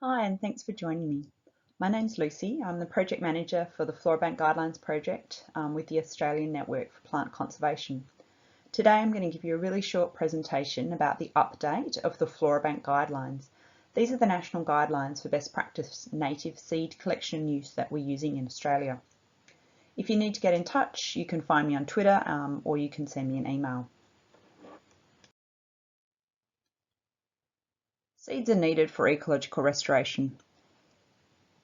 Hi, and thanks for joining me. My name's Lucy. I'm the project manager for the Florabank Guidelines project with the Australian Network for Plant Conservation. Today I'm going to give you a really short presentation about the update of the Florabank Guidelines. These are the national guidelines for best practice native seed collection and use that we're using in Australia. If you need to get in touch, you can find me on Twitter or you can send me an email. Seeds are needed for ecological restoration.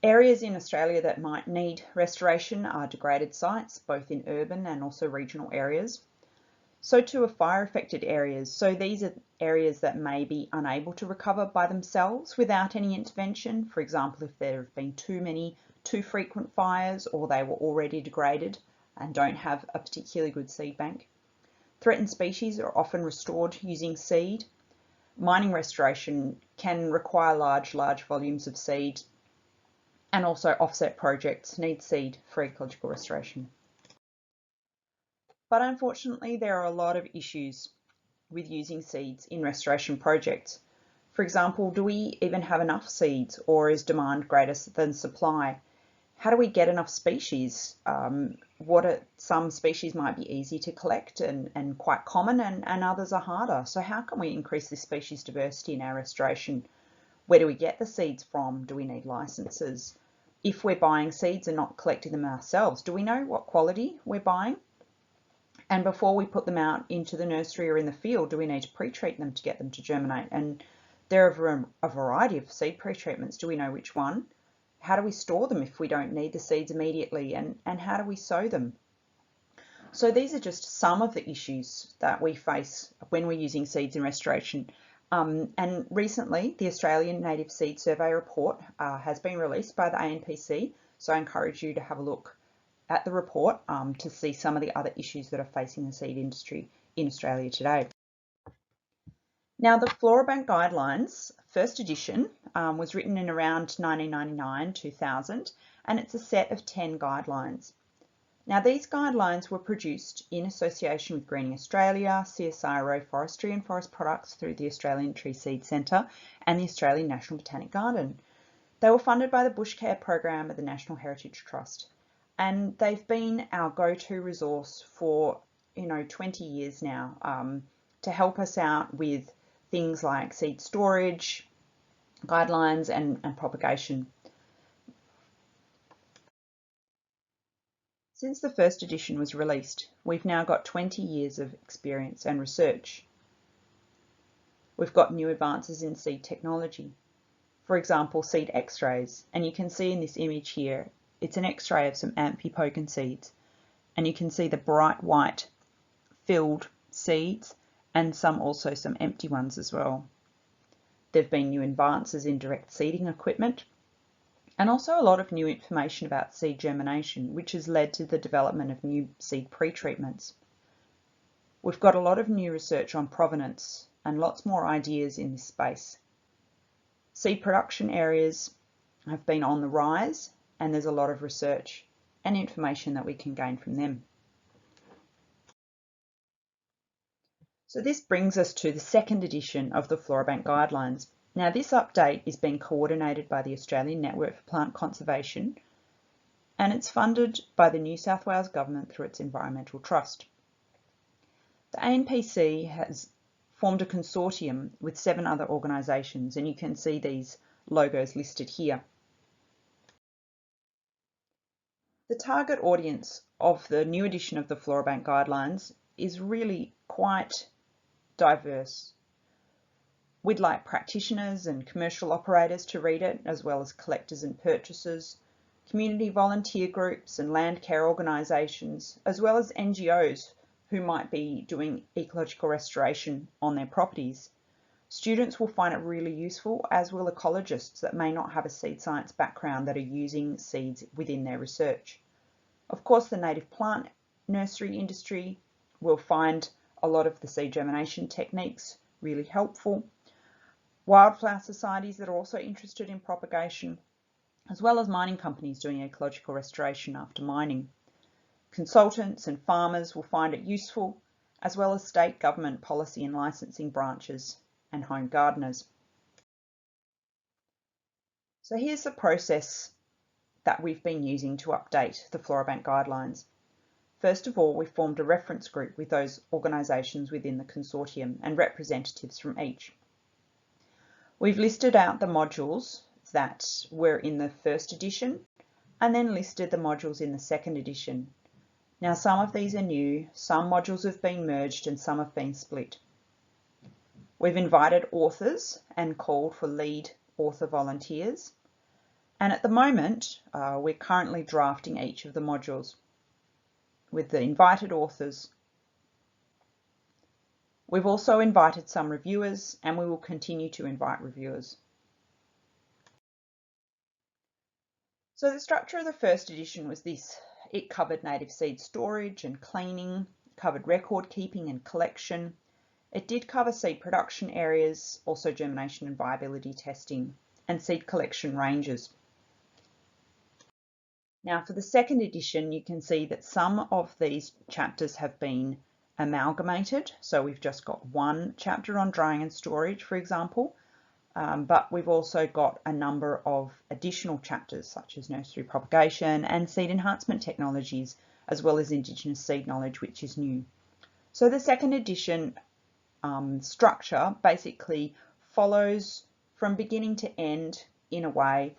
Areas in Australia that might need restoration are degraded sites, both in urban and also regional areas. So too are fire affected areas. So these are areas that may be unable to recover by themselves without any intervention. For example, if there have been too frequent fires, or they were already degraded and don't have a particularly good seed bank. Threatened species are often restored using seed. Mining restoration can require large volumes of seed, and also offset projects need seed for ecological restoration. But unfortunately, there are a lot of issues with using seeds in restoration projects. For example, do we even have enough seeds, or is demand greater than supply? How do we get enough species? Some species might be easy to collect and quite common, and others are harder. So how can we increase this species diversity in our restoration? Where do we get the seeds from? Do we need licenses? If we're buying seeds and not collecting them ourselves, do we know what quality we're buying? And before we put them out into the nursery or in the field, do we need to pre-treat them to get them to germinate? And there are a variety of seed pre-treatments. Do we know which one? How do we store them if we don't need the seeds immediately? And how do we sow them? So these are just some of the issues that we face when we're using seeds in restoration. And recently, the Australian Native Seed Survey report has been released by the ANPC. So I encourage you to have a look at the report to see some of the other issues that are facing the seed industry in Australia today. Now, the Florabank Guidelines, first edition, was written in around 1999-2000, and it's a set of 10 guidelines. Now, these guidelines were produced in association with Greening Australia, CSIRO Forestry and Forest Products through the Australian Tree Seed Centre and the Australian National Botanic Garden. They were funded by the Bush Care Program of the National Heritage Trust, and they've been our go-to resource for 20 years now to help us out with things like seed storage, guidelines and propagation. Since the first edition was released, we've now got 20 years of experience and research. We've got new advances in seed technology. For example, seed x-rays, and you can see in this image here, it's an x-ray of some amphipogon seeds, and you can see the bright white filled seeds and also some empty ones as well. There have been new advances in direct seeding equipment, and also a lot of new information about seed germination, which has led to the development of new seed pre-treatments. We've got a lot of new research on provenance and lots more ideas in this space. Seed production areas have been on the rise, and there's a lot of research and information that we can gain from them. So this brings us to the second edition of the Florabank Guidelines. Now, this update is being coordinated by the Australian Network for Plant Conservation, and it's funded by the New South Wales Government through its Environmental Trust. The ANPC has formed a consortium with 7 other organisations, and you can see these logos listed here. The target audience of the new edition of the Florabank Guidelines is really quite diverse. We'd like practitioners and commercial operators to read it, as well as collectors and purchasers, community volunteer groups and land care organisations, as well as NGOs who might be doing ecological restoration on their properties. Students will find it really useful, as will ecologists that may not have a seed science background that are using seeds within their research. Of course, the native plant nursery industry will find a lot of the seed germination techniques really helpful. Wildflower societies that are also interested in propagation, as well as mining companies doing ecological restoration after mining. Consultants and farmers will find it useful, as well as state government policy and licensing branches and home gardeners. So here's the process that we've been using to update the Florabank Guidelines. First of all, we formed a reference group with those organisations within the consortium and representatives from each. We've listed out the modules that were in the first edition and then listed the modules in the second edition. Now, some of these are new, some modules have been merged and some have been split. We've invited authors and called for lead author volunteers. And at the moment, we're currently drafting each of the modules with the invited authors. We've also invited some reviewers and we will continue to invite reviewers. So the structure of the first edition was this. It covered native seed storage and cleaning, covered record keeping and collection. It did cover seed production areas, also germination and viability testing, and seed collection ranges. Now for the second edition, you can see that some of these chapters have been amalgamated. So we've just got one chapter on drying and storage, for example, but we've also got a number of additional chapters such as nursery propagation and seed enhancement technologies, as well as Indigenous seed knowledge, which is new. So the second edition structure basically follows from beginning to end, in a way,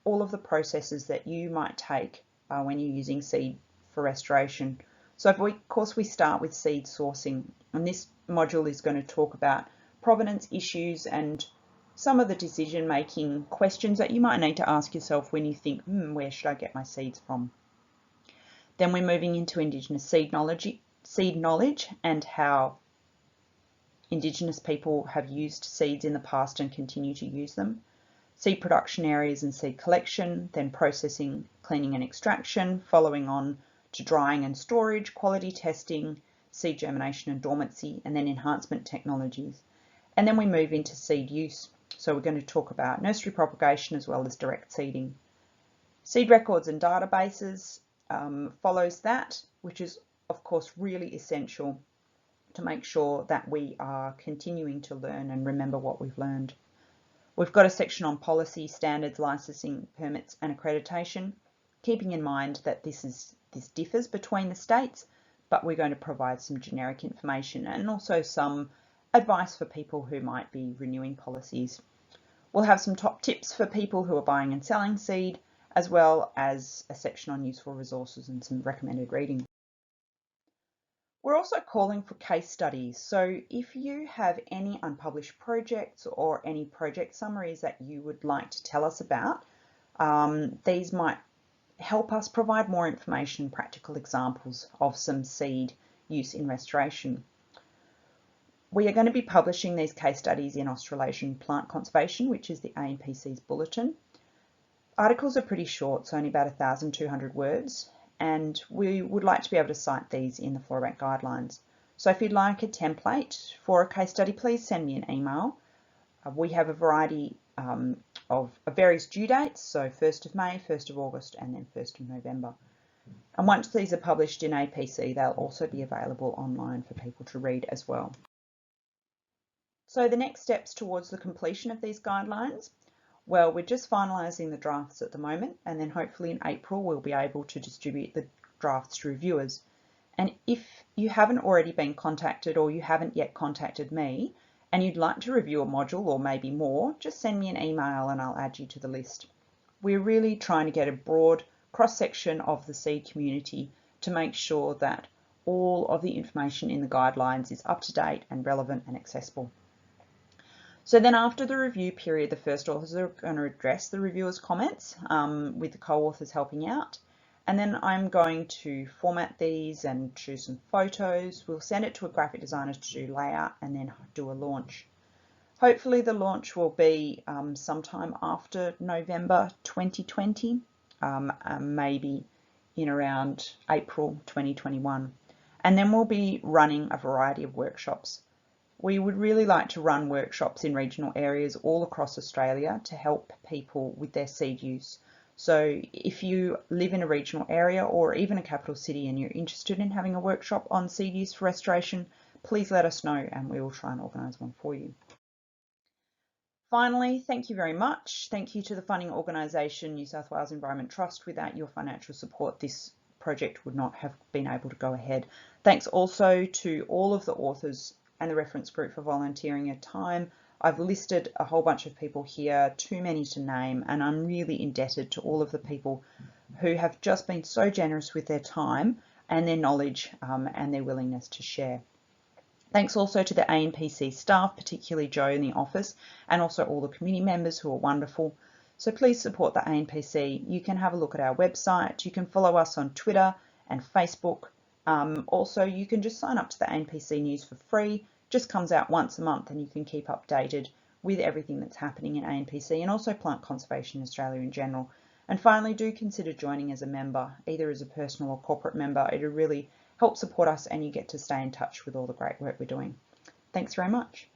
all of the processes that you might take when you're using seed for restoration. So of course we start with seed sourcing, and this module is going to talk about provenance issues and some of the decision-making questions that you might need to ask yourself when you think, where should I get my seeds from? Then we're moving into Indigenous seed knowledge and how Indigenous people have used seeds in the past and continue to use them. Seed production areas and seed collection, then processing, cleaning and extraction, following on to drying and storage, quality testing, seed germination and dormancy, and then enhancement technologies. And then we move into seed use. So we're going to talk about nursery propagation as well as direct seeding. Seed records and databases follows that, which is of course really essential to make sure that we are continuing to learn and remember what we've learned. We've got a section on policy, standards, licensing, permits and accreditation, keeping in mind that this differs between the states, but we're going to provide some generic information and also some advice for people who might be renewing policies. We'll have some top tips for people who are buying and selling seed, as well as a section on useful resources and some recommended reading. We're also calling for case studies. So if you have any unpublished projects or any project summaries that you would like to tell us about, these might help us provide more information, practical examples of some seed use in restoration. We are going to be publishing these case studies in Australasian Plant Conservation, which is the ANPC's bulletin. Articles are pretty short, so only about 1,200 words. And we would like to be able to cite these in the Florabank Guidelines. So if you'd like a template for a case study, please send me an email. We have a variety of various due dates, so 1st of May, 1st of August, and then 1st of November. And once these are published in APC, they'll also be available online for people to read as well. So the next steps towards the completion of these guidelines. Well, we're just finalising the drafts at the moment, and then hopefully in April we'll be able to distribute the drafts to reviewers. And if you haven't already been contacted or you haven't yet contacted me and you'd like to review a module or maybe more, just send me an email and I'll add you to the list. We're really trying to get a broad cross-section of the seed community to make sure that all of the information in the guidelines is up to date and relevant and accessible. So then after the review period, the first authors are going to address the reviewers' comments with the co-authors helping out. And then I'm going to format these and choose some photos. We'll send it to a graphic designer to do layout and then do a launch. Hopefully the launch will be sometime after November 2020, maybe in around April 2021. And then we'll be running a variety of workshops. We would really like to run workshops in regional areas all across Australia to help people with their seed use. So if you live in a regional area or even a capital city and you're interested in having a workshop on seed use for restoration, please let us know and we will try and organise one for you. Finally, thank you very much. Thank you to the funding organisation New South Wales Environment Trust. Without your financial support, this project would not have been able to go ahead. Thanks also to all of the authors and the reference group for volunteering your time. I've listed a whole bunch of people here, too many to name, and I'm really indebted to all of the people who have just been so generous with their time and their knowledge and their willingness to share. Thanks also to the ANPC staff, particularly Joe in the office, and also all the committee members who are wonderful. So please support the ANPC. You can have a look at our website. You can follow us on Twitter and Facebook. Also, you can just sign up to the ANPC news for free. Just comes out once a month and you can keep updated with everything that's happening in ANPC and also Plant Conservation Australia in general. And finally, do consider joining as a member, either as a personal or corporate member. It'll really help support us and you get to stay in touch with all the great work we're doing. Thanks very much.